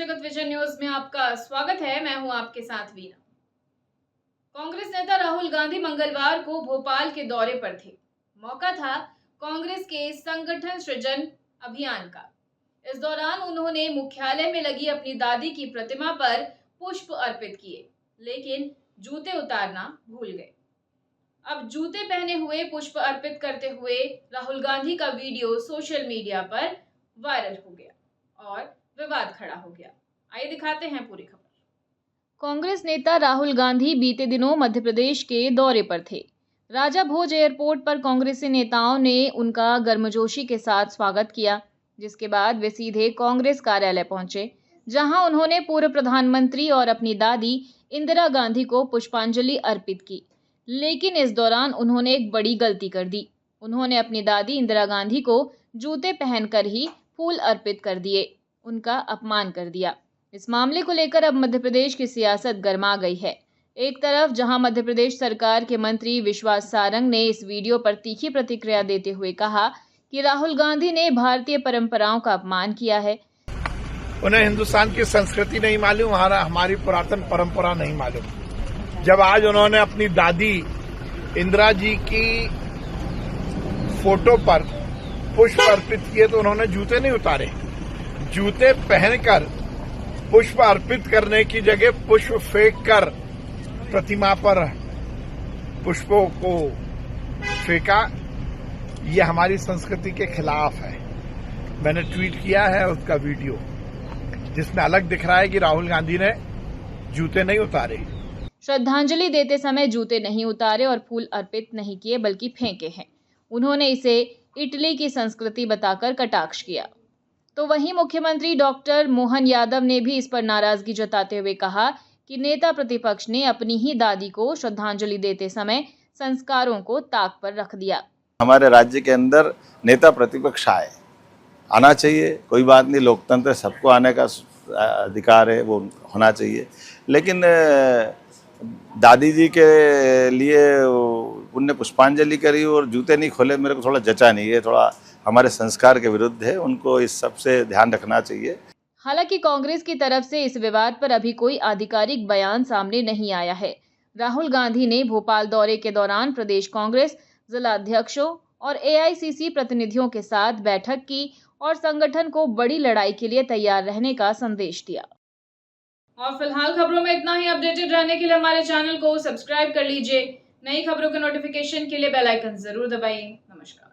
जगत विजय न्यूज में आपका स्वागत है। मैं हूं आपके साथ वीना। कांग्रेस नेता राहुल गांधी मंगलवार को भोपाल के दौरे पर थे। मौका था कांग्रेस के संगठन सृजन अभियान का। इस दौरान उन्होंने मुख्यालय में लगी अपनी दादी की प्रतिमा पर पुष्प अर्पित किए, लेकिन जूते उतारना भूल गए। अब जूते पहने हुए पुष्प अर्पित करते हुए राहुल गांधी का वीडियो सोशल मीडिया पर वायरल हो गया और विवाद खड़ा हो गया। आइए दिखाते हैं पूरी खबर। कांग्रेस नेता राहुल गांधी बीते दिनों मध्य प्रदेश के दौरे पर थे। राजा भोज एयरपोर्ट पर कांग्रेसी नेताओं ने उनका गर्मजोशी के साथ स्वागत किया, जिसके बाद वे सीधे कांग्रेस कार्यालय पहुंचे, जहां उन्होंने पूर्व प्रधानमंत्री और अपनी दादी इंदिरा गांधी को पुष्पांजलि अर्पित की। लेकिन इस दौरान उन्होंने एक बड़ी गलती कर दी। उन्होंने अपनी दादी इंदिरा गांधी को जूते पहनकर ही फूल अर्पित कर दिए, उनका अपमान कर दिया। इस मामले को लेकर अब मध्य प्रदेश की सियासत गर्मा गई है। एक तरफ जहां मध्य प्रदेश सरकार के मंत्री विश्वास सारंग ने इस वीडियो पर तीखी प्रतिक्रिया देते हुए कहा कि राहुल गांधी ने भारतीय परंपराओं का अपमान किया है। उन्हें हिंदुस्तान की संस्कृति नहीं मालूम, हमारी पुरातन परंपरा नहीं मालूम। जब आज उन्होंने अपनी दादी इंदिरा जी की फोटो पर पुष्प अर्पित किए तो उन्होंने जूते नहीं उतारे। जूते पहनकर पुष्प अर्पित करने की जगह पुष्प फेंककर प्रतिमा पर पुष्पों को फेंका, ये हमारी संस्कृति के खिलाफ है। मैंने ट्वीट किया है उसका वीडियो, जिसमें अलग दिख रहा है कि राहुल गांधी ने जूते नहीं उतारे। श्रद्धांजलि देते समय जूते नहीं उतारे और फूल अर्पित नहीं किए, बल्कि फेंके हैं। उन्होंने इसे इटली की संस्कृति बताकर कटाक्ष किया। तो वहीं मुख्यमंत्री डॉक्टर मोहन यादव ने भी इस पर नाराजगी जताते हुए कहा कि नेता प्रतिपक्ष ने अपनी ही दादी को श्रद्धांजलि देते समय संस्कारों को ताक पर रख दिया। हमारे राज्य के अंदर नेता प्रतिपक्ष आना चाहिए, कोई बात नहीं, लोकतंत्र सबको आने का अधिकार है, वो होना चाहिए। लेकिन दादी जी के लिए उनने पुष्पांजलि करी और जूते नहीं खोले, मेरे को थोड़ा जचा नहीं है, थोड़ा हमारे संस्कार के विरुद्ध है। उनको इस सब से ध्यान रखना चाहिए। हालांकि कांग्रेस की तरफ से इस विवाद पर अभी कोई आधिकारिक बयान सामने नहीं आया है। राहुल गांधी ने भोपाल दौरे के दौरान प्रदेश कांग्रेस जिला अध्यक्षों और एआईसीसी प्रतिनिधियों के साथ बैठक की और संगठन को बड़ी लड़ाई के लिए तैयार रहने का संदेश दिया। और फिलहाल खबरों में इतना ही। अपडेटेड रहने के लिए हमारे चैनल को सब्सक्राइब कर लीजिए। नई खबरों के नोटिफिकेशन के लिए बेल आइकन जरूर दबाइए। नमस्कार।